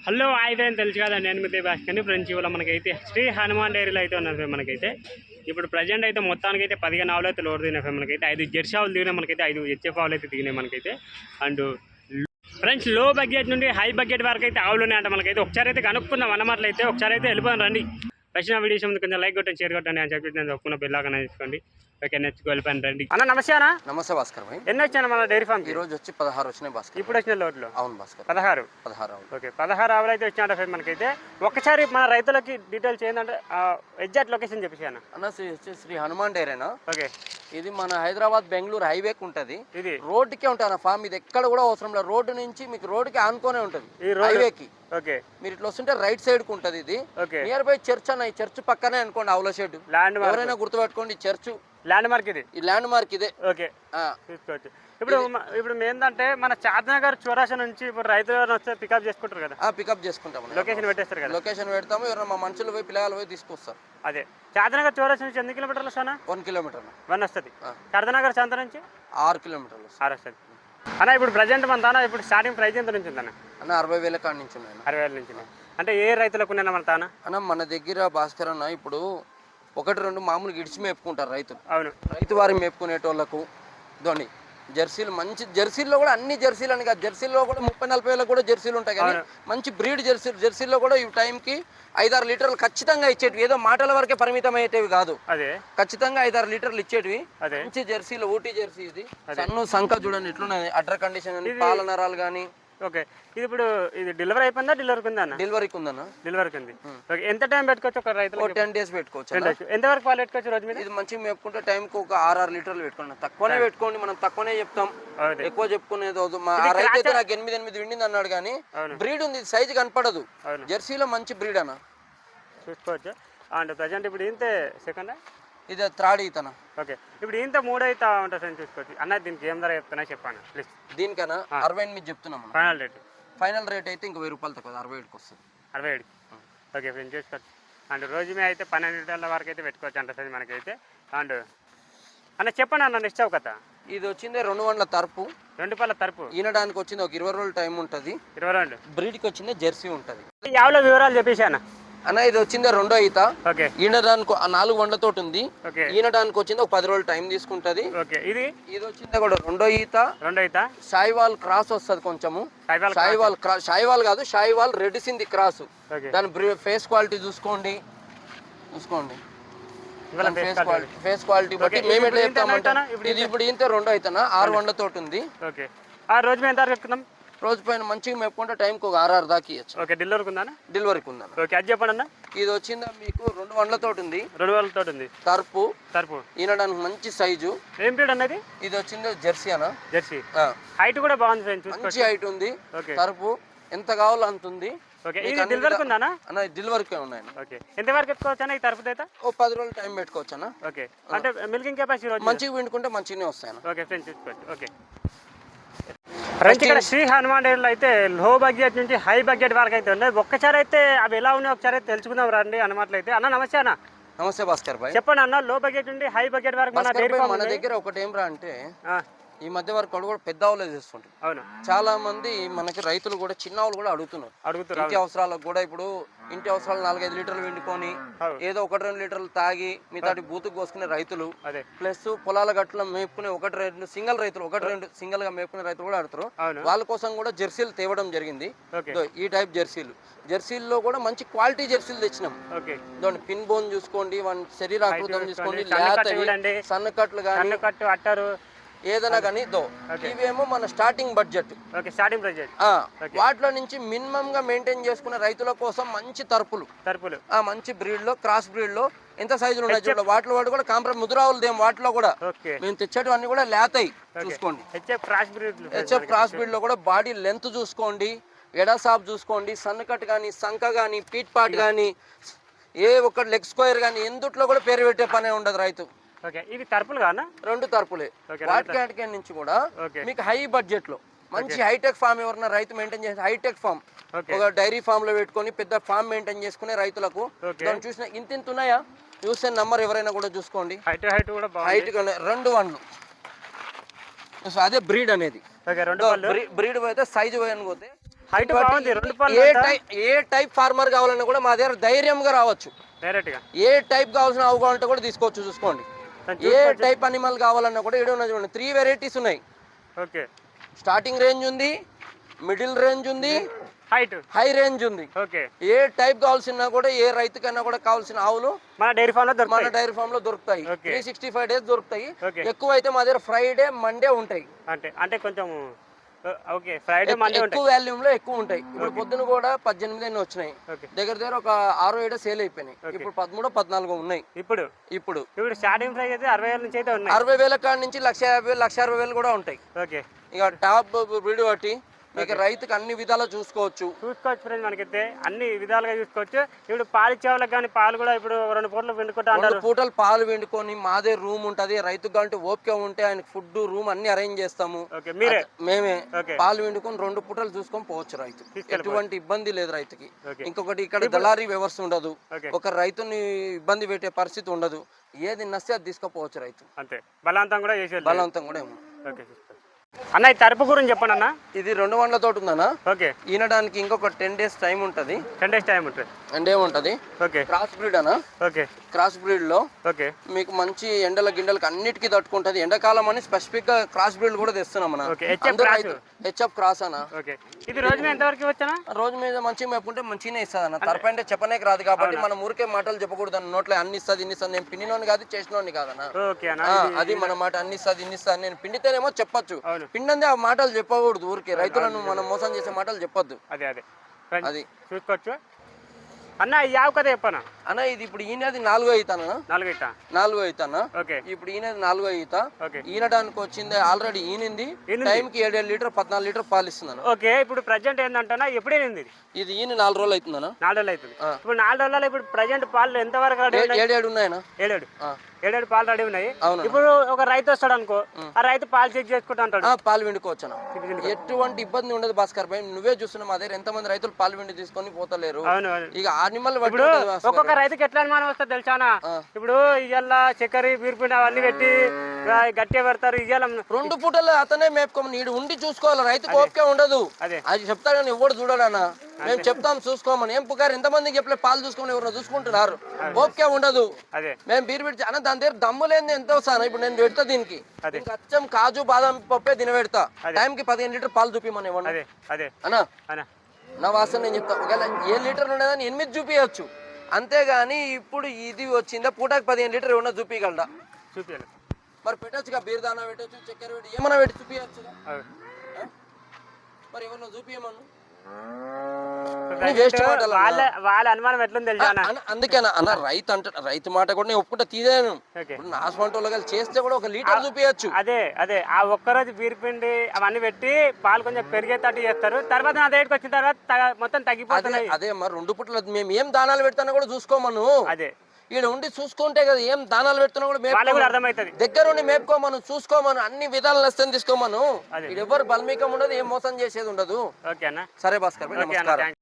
Hello hi friends, తెలుసు కదా నేను మీ భాస్కర్ని. ఫ్రెండ్స్ ఇవాళ మనకైతే శ్రీ హనుమాన్ డైరీలో అయితే ఉన్నారు ఫ్రెండ్. మనకైతే ఇప్పుడు ప్రజెంట్ అయితే మొత్తానికి అయితే 15 ఆవులు అయితే లోడ్ దిగినాయి ఫ్రెండ్. మనకైతే 5 జెర్సీ ఆవులు దిగినాయి, మనకైతే 5 హెచ్ఎఫ్ ఆవులు అయితే దిగినాయి మనకైతే. అండ్ ఫ్రెండ్స్ లో బడ్జెట్ నుండి హై బడ్జెట్ వరకు అయితే ఆవులు ఉన్నాయంట మనకైతే. ఒకసారి అయితే కనుక్కుందాం అన్నమాటలు అయితే. ఒకసారి అయితే వెళ్ళిపోయాను రండి. వచ్చిన వీడియోస్ ముందు కొంచెం లైక్ కొట్టండి, షేర్ కొట్టండి అని చెప్పి నేను ఒప్పుకున్న బిల్లాగా తీసుకోండి. ఓకే, నెక్స్ట్ వెళ్ళిపోయాను రండి. అన్న నమస్తే అన్న. నమస్తే భాస్కర్ భాయ్. ఎన్ని వచ్చాను మన డైరీ ఫామ్? ఈ రోజు వచ్చి 16 వచ్చినాయి భాస్కర్. ఇప్పుడు వచ్చిన లోడ్లు? అవును భాస్కర్, 16 ఆవులు. ఓకే, 16 ఆవులు అయితే వచ్చినట్టు ఫ్రెండ్ మనకైతే. ఒక్కసారి మన రైతులకి డీటెయిల్స్ ఏంటంటే ఎగ్జాక్ట్ లొకేషన్ చెప్పేసాను అన్న. శ్రీ హనుమాన్ డైరీనా? ఓకే, ఇది మన హైదరాబాద్ బెంగళూరు హైవేకి ఉంటుంది. ఇది రోడ్డుకే ఉంటుంది అన్న ఫామ్. ఇది ఎక్కడ కూడా అవసరం లేదు. రోడ్డు నుంచి మీకు రోడ్డుకి ఆనుకోనే ఉంటుంది హైవేకి. ఓకే, మీరు ఇట్లా వస్తుంటే రైట్ సైడ్ కు ఉంటుంది ఇది. నియర్ బై చర్చ్ అన్న. ఈ చర్చ్ పక్కనే అనుకోండి ఆవుల షెడ్. ఎవరైనా గుర్తుపెట్టుకోండి, చర్చ్ ల్యాండ్ మార్క్ ఇది. ఈ ల్యాండ్ మార్క్ ఇదే. ఓకే, తీసుకోవచ్చు. ఇప్పుడు ఏంటంటే మన చార్నగర్ చౌరాసా నుంచి ఇప్పుడు రైతులు వస్తే పికప్ చేసుకుంటారు కదా? పికప్ చేసుకుంటాం. లొకేషన్ పెట్టేస్తారు కదా? లొకేషన్ పెడతాము. ఎవరైనా మా మనుషులు పోయి పిల్లలు పోయి తీసుకొస్తారు. అదే చార్నగర్ చౌరాసా నుంచి ఎన్ని కిలోమీటర్లు వస్తానా? 1 కిలోమీటర్ 1 వస్తుంది. చార్నగర్ సంత నుంచి 6 కిలోమీటర్లు 6 వస్తుంది అన్న. ఇప్పుడు ప్రజెంట్ మన తానా ఇప్పుడు స్టార్టింగ్ ప్రైస్ ఎంత నుంచి ఉందన్న? అన్న 60,000 కాడి నుంచి ఉన్నాయి. 60,000 నుంచి. అంటే ఏ రైతులకు ఉన్నాయన్న మన తానా? అన్న మన దగ్గర భాస్కర్ అన్న ఇప్పుడు 1-2 మామూలుగా ఇడిచి మేపుకుంటారు రైతులు. అవును, రైతు వారి మేపుకునేటోళ్ళకు ధోని జెర్సీలు. మంచి జెర్సీల్లో కూడా అన్ని జెర్సీలు అని కాదు, జెర్సీల్లో కూడా 30-40 వేలకు కూడా జెర్సీలు ఉంటాయి. కానీ మంచి బ్రీడ్ జెర్సీల్లో కూడా ఈ టైంకి 5-6 లీటర్లు ఖచ్చితంగా ఇచ్చేటివి. ఏదో మాటల వరకే పరిమితం అయ్యేటివి కాదు. అదే ఖచ్చితంగా 5-6 లీటర్లు ఇచ్చేటివి. మంచి జెర్సీలు, ఊటీ జెర్సీ. ఇది సన్ను సంఖ చూడండి ఎట్లున్నది. అడ్డర్ కండిషన్ అని, పాల నరాలు కానీ. ఓకే, ఇది ఇప్పుడు ఇది డెలివరీ అయిపోయిందా? డెలివరీకి ఉందా? డెలివరీకి ఉందన్న. డెలివరీకి ఉంది. ఓకే, ఎంత టైం పెట్టుకోవచ్చు ఒక రైతు? 10 డేస్ పెట్టుకోవచ్చు. ఎంతవరకు పాలు పెట్టుకోవచ్చు రోజు మీద? ఇది మంచిగా మేపుకుంటే టైంకి ఒక 6-6 లీటర్లు పెట్టుకోండి. తక్కువనే పెట్టుకోండి, మనం తక్కువనే చెప్తాం, ఎక్కువ చెప్పుకునేది. మా రైతు అయితే నాకు 8 విండింది అన్నాడు. కానీ బ్రీడ్ ఉంది, సైజు కనపడదు. జెర్సీలో మంచి బ్రీడ్ అన్న, చూసుకోవచ్చు. అండ్ ప్రజెంట్ ఇప్పుడు ఇంతే సెకండ్, ఇది థర్డ్ ఈతన. ఓకే, ఇప్పుడు ఇంత 3 అయితే ఉంటుంది చూసుకోవచ్చు అన్న. దీనికి ఏం ధర చెప్తున్నా చెప్పాను ప్లీజ్. దీనికన్నా 68 చెప్తున్నాం. ఫైనల్ రేట్ అయితే ఇంకా 1000 రూపాయలు తక్కువ, 67కి వస్తుంది. 67. ఓకే ఫ్రెండ్, చూసుకోవచ్చు. అండ్ రోజు మీద అయితే 12 లీటర్ల వరకు అయితే పెట్టుకోవచ్చు అంటుంది మనకైతే. అండ్ అన్న చెప్పండి అన్న నెక్స్ట్ కదా. ఇది వచ్చింది 2 వండ్ల తరపు, 2 పళ్ళ తరపు. ఈనడానికి వచ్చింది ఒక 20 రోజులు టైం ఉంటుంది. 20 రోజులు. బ్రీడ్కి వచ్చింది జెర్సీ ఉంటుంది. యావలో వివరాలు చెప్పేసి అన్న. అన్న ఇది వచ్చింది 2వ ఈత. ఈనడానికి 4 వండ్లతోటి ఉంది. ఈనడానికి వచ్చింది ఒక 10 రోజులు టైం తీసుకుంటది. ఇది వచ్చింది కూడా 2వ ఈత. షాయివాల్ క్రాస్ వస్తుంది కొంచెము. షాయివాల్ కాదు, షాయివాల్ రెడ్ సింది క్రాస్. దాని ఫేస్ క్వాలిటీ చూసుకోండి. ఫేస్ క్వాలిటీ బట్టి మేము ఎట్లా చెప్తామంటే ఇది ఇప్పుడు ఇంత 2వ ఈతన 6 వండ్లతోటి ఉంది. రోజు మేము ఎంత ఎక్కుతాం? రోజు పైన మంచిగా మేపుకుంటే టైంకి ఒక 6 దాకా ఇవ్వచ్చు. ఓకే, డెలివరీకి ఉందా? ఓకే, అది చెప్పండి అన్న. ఇది వచ్చిందా మీకు 2 వండ్లతోటి ఉంది. 2 వండ్లతోటి ఉంది. తరపు ఈనడానికి మంచి సైజు. ఏం బ్రీడ్ అన్నది? ఇది వచ్చింది జెర్సీ అన్న. జెర్సీ హైట్ కూడా బాగుంది, మంచి హైట్ ఉంది. తరపు ఎంత కావాలో అంత ఉంది. డెలివరీకి ఉందా అన్న? డెలివరీకే ఉన్నాయి. ఓకే, ఎంత వరకు ఎత్తుకోవచ్చు అన్న ఈ తరపు అయితే? ఓ 10 రోజులు టైం పెట్టుకోవచ్చు అన్న. ఓకే, అంటే మిల్కింగ్ కెపాసిటీ మంచిగా పిండుకుంటే మంచిగానే వస్తాయి. ఓకే ఫ్రెండ్స్, చూసుకోవచ్చు. ఓకే ఫ్రెండ్స్, ఇక్కడ శ్రీ హనుమాన్ డైరీలో అయితే లో బడ్జెట్ నుంచి హై బడ్జెట్ వరకు అయితే ఉన్నాయి. ఒక్కసారి అయితే అవి ఎలా ఉన్నాయి ఒకసారి అయితే తెలుసుకుందాం రండి అన్నమాటలు అయితే. అన్న నమస్తే అన్న. నమస్తే భాస్కర్ భాయ్. చెప్పండి అన్న, లో బడ్జెట్ నుండి హై బడ్జెట్ వరకు మన దగ్గర ఒకటి ఏం రా అంటే ఈ మధ్య వరకు కూడా పెద్ద ఆవులే చేస్తుంటారు. అవును, చాలా మంది మనకి రైతులు కూడా చిన్న ఆవులు కూడా అడుగుతున్నారు. ఇంటి అవసరాలకు కూడా. ఇప్పుడు ఇంటి అవసరాలు 4-5 లీటర్లు వండుకొని ఏదో 1-2 లీటర్లు తాగి మిగతాటి బూతుకు కోసుకునే రైతులు, ప్లస్ పొలాల గట్ల మేపుకునే 1-2 సింగిల్ రైతులు, 1-2 సింగిల్ గా మేపుకునే రైతులు కూడా అడుగుతారు. వాళ్ళ కోసం కూడా జెర్సీలు తేవడం జరిగింది. ఈ టైప్ జెర్సీల్లో కూడా మంచి క్వాలిటీ జెర్సీలు తెచ్చినాం. పిన్ బోన్ చూసుకోండి, శరీరాకృతం చూసుకోండి, సన్నకట్లు కానీ అట్టారు ఏదైనా కానీ ఇవేమో మన స్టార్టింగ్ బడ్జెట్. వాటిలో నుంచి మినిమం గా మెయింటైన్ చేసుకునే రైతుల కోసం మంచి తరపులు మంచి బ్రీడ్ లో, క్రాస్ బ్రీడ్ లో ఎంత సైజులు ఉన్నాయి చూడ. వాటిలో కూడా కాంప్రమైజ్ ముదురావులు దేం. వాటిలో కూడా మేము తెచ్చేటివన్నీ కూడా లేతాయి. చూసుకోండి, హెచ్ఎఫ్ క్రాస్ బ్రీడ్ లో కూడా బాడీ లెంత్ చూసుకోండి, ఎడాసాప్ చూసుకోండి, సన్నకట్ కానీ, సంఖ కానీ, పీట్ పాట్ కానీ, ఏ ఒక్క లెగ్ స్క్వేర్ కానీ ఎందుట్లో కూడా పేరు పెట్టే పనే ఉండదు రైతు. ఇవి తరపులు కానా? 2 తరపులే. వాటి కేటగిరీ నుంచి కూడా మీకు హై బడ్జెట్ లో మంచి హైటెక్ ఫామ్ ఎవరైనా రైతు మెయింటైన్ చేసే హైటెక్ ఫామ్, ఒక డైరీ ఫామ్ లో పెట్టుకొని పెద్ద ఫామ్ మెయింటైన్ చేసుకునే రైతులకు దాన్ని చూసిన ఇంత ఉన్నాయా చూసే నంబర్ ఎవరైనా కూడా చూసుకోండి. హైట్ 2 వండ్లు. అదే బ్రీడ్ అనేది. బ్రీడ్ పోతే సైజు పోతే హైట్ బాగుంది, రెండు ఏ టైప్ ఫార్మర్ కావాలన్నా కూడా మా దగ్గర ధైర్యంగా రావచ్చు. డైరెక్ట్ గా ఏ టైప్ కావాల్సిన ఆవు కావాలంటే కూడా తీసుకోవచ్చు. చూసుకోండి, ఏ టైప్ అనిమల్ కావాలన్నా కూడా ఇక్కడ ఉన్నది చూడండి. 3 వెరైటీస్ ఉన్నాయి. ఓకే, స్టార్టింగ్ రేంజ్ ఉంది, మిడిల్ రేంజ్ ఉంది, హై రేంజ్ ఉంది. ఓకే, ఏ టైప్ కావాల్సిన కూడా ఏ రైతుకన్నా కూడా కావాల్సిన ఆవులు మన డైరీ ఫామ్ లో దొరుకుతాయి. 365 డేస్ దొరుకుతాయి. ఎక్కువ అయితే మా దగ్గర ఫ్రైడే మండే ఉంటాయి. అంటే కొంచెం ఓకే, ఫ్రైడే మండే ఎక్కువ వాల్యూమ్ లో ఎక్కువ ఉంటాయి. ఇప్పుడు పొద్దున కూడా 18 వచ్చినాయి. దగ్గర ఒక 6-7 సేల్ అయిపోయినాయి. ఇప్పుడు 13-14 ఉన్నాయి. ఇప్పుడు స్టార్టింగ్ ప్రైస్ అయితే 60,000 నుంచి అయితే ఉన్నాయి. 60,000 కాడ నుంచి 1,50,000 1,60,000 కూడా ఉంటాయి. ఓకే, ఇక టాప్ బ్రీడ్ బట్టి మీకు రైతుకి అన్ని విధాలా చూసుకోవచ్చు ఫ్రెండ్స్. మనకైతే అన్ని విధాలుగా చూసుకోవచ్చు. ఇప్పుడు పాలు ఇచ్చేవాళ్ళకి కానీ పాలు కూడా ఇప్పుడు 2 పూటలు పిండుకుంటా 2 పూటలు పాలు పిండుకొని మాదే రూమ్ ఉంటది. రైతుకు కంటే ఓపిక ఉంటే ఆయన ఫుడ్ రూమ్ అన్ని అరేంజ్ చేస్తాము. మేమే పాలు పిండుకొని 2 పూటలు చూసుకొని పోవచ్చు. రైతు ఎటువంటి ఇబ్బంది లేదు రైతుకి. ఇంకొకటి ఇక్కడ దళారీ వ్యవస్థ ఉండదు. ఒక రైతుని ఇబ్బంది పెట్టే పరిస్థితి ఉండదు. ఏది నస్తే అది తీసుకుపోవచ్చు రైతు. అంతే, బలవంతం కూడా ఏమో. అన్న, ఈ తరపు గురించి చెప్పండి అన్న. ఇది 2 వండ్ల తోట ఉందన్నా. ఓకే, ఈనడానికి ఇంకొక 10 డేస్ టైం ఉంటది. 10 డేస్ టైం ఉంటుంది. అండ్ ఏముంటది, ఓకే, క్రాస్ బ్రీడ్ అన్న. ఓకే, క్రాస్ బ్రీడ్ లో ఓకే మీకు మంచి ఎండల గిండలకి అన్నిటికీ తట్టుకుంటది. ఎండాకాలం అని స్పెసిఫిక్ గా క్రాస్ బ్రీడ్ కూడా తెస్తున్నాం అన్న. హెచ్ఎఫ్ క్రాస్ అన్న. ఇది రోజు మీద ఎంతవరకు వచ్చానా? రోజు మీద మంచిగా మేపుకుంటే మంచిగానే ఇస్తుంది అన్న. తరపంటే చెప్పనే రాదు కాబట్టి మనం ఊరికే మాటలు చెప్పకూడదు అన్న. నోట్లో అన్ని ఇస్తుంది ఇన్ని ఇస్తుంది. నేను పిండినోని కాదు చేసినోని కాదన్న. అది మన మాట అన్ని ఇస్తుంది ఇన్ని ఇస్తుంది. నేను పిండితేనేమో చెప్పొచ్చు, పిండందే ఆ మాటలు చెప్పకూడదు. ఊరికే రైతులను మనం మోసం చేసే మాటలు చెప్పొద్దు. అది చూసుకోవచ్చు అన్న. ఈ ఆవు కదా చెప్పనా అన్న. ఇది ఇప్పుడు ఈయనది 4వ ఈతనా? 4వ ఈతనా. ఇప్పుడు ఈయనది 4వ ఈత. ఈనడానికి వచ్చింది ఆల్రెడీ ఈనింది. టైంకి 7 లీటర్ 14 లీటర్ పాలు ఇస్తుంది. ఓకే, ఇప్పుడు ప్రజెంట్ ఏంటంటే ఎప్పుడు ఈనింది? ఇది ఈయన 4 రోజులు అవుతుందన్నా. 4 రోజులు అవుతుంది. ఇప్పుడు 4 రోజుల్లో ఇప్పుడు ప్రజెంట్ పాలు ఎంత వరకు? 7 ఉన్నాయన్నా. 7 పాలు రెడీ ఉన్నాయి. ఇప్పుడు ఒక రైతు వస్తాడు అనుకో, ఆ రైతు పాలు చెక్ చేసుకుంటా అంటాడు. పాలు పిండుకోవచ్చు అన్న. ఎటువంటి ఇబ్బంది ఉండదు భాస్కర్ భాయ్. నువ్వే చూస్తున్నావు మా దగ్గర ఎంతమంది రైతులు పాలు పిండి తీసుకొని పోతలేరు. ఇక అనిమల్ ఒక్కొక్క రైతుకి ఎట్లా అనుమానం వస్తుంది తెలుసానా? ఇప్పుడు ఇవాళ చక్కెర బీర్పిండి అవన్నీ పెట్టి గట్టిగా పెడతారు. ఇవాళ 2 పూటలు అతనే మేపుకోమని నీడు ఉండి చూసుకోవాలి. రైతు ఓపిక ఉండదు. అది చెప్తాడు కానీ ఎవడు చూడడన్నా. మేము చెప్తాం చూసుకోమని. ఏం పుకారు ఎంతమందికి చెప్పలే పాలు చూసుకొని ఎవరు చూసుకుంటున్నారు. ఓపిక ఉండదు. మేము బీర్ పెట్టి అన్న దాని దగ్గర దమ్ము లేని ఎంత వస్తాను. ఇప్పుడు నేను పెడతా దీనికి అచ్చం కాజు బాదం పప్పే తినబెడతా. టైంకి 15 లీటర్ పాలు చూపిమని అన్నా. నా వాసన నేను చెప్తా. ఒకవేళ 7 లీటర్లు ఉండేదని 8 చూపించచ్చు. అంతేగాని ఇప్పుడు ఇది వచ్చిందా పూటకి 15 లీటర్ ఏమన్నా చూపించగలరా? మరి పెట్టచ్చుగా. బీర్ దానా పెట్టచ్చు, చక్కెర పెట్టి ఏమన్నా పెట్టి చూపించచ్చు. మరి ఎవరన్నా చూపించమను. వాళ్ళ అనుమానం ఎట్లుంది తెలుసా? అందుకేనా అన్న రైతు అంటే రైతు మాట కూడా నేను ఒప్పుకుంటా తీదేను. నాసుమంటోళ్ళు చేస్తే కూడా 1 లీటర్ చూపించచ్చు. అదే ఆ ఒక్కరోజు బీర్పిండి అవన్నీ పెట్టి పాలు కొంచెం పెరిగేటట్టు చేస్తారు. తర్వాత నా దగ్గరికి వచ్చిన తర్వాత మొత్తం తగ్గిపోతున్నాయి. అదే మరి 2 పూటలు మేము ఏం దానాలు పెడతానో కూడా చూసుకోమను. ఈడ ఉండి చూసుకుంటే కదా ఏం దానాలు పెడుతున్నా కూడా అర్థమవుతుంది. దగ్గర ఉండి మేపుకోమను, చూసుకోమను, అన్ని విధాలు నష్టం తీసుకోమను. ఎవరు బల్మీకం ఉండదు, ఏం మోసం చేసేది ఉండదు. సరే భాస్కర్, నమస్కారం.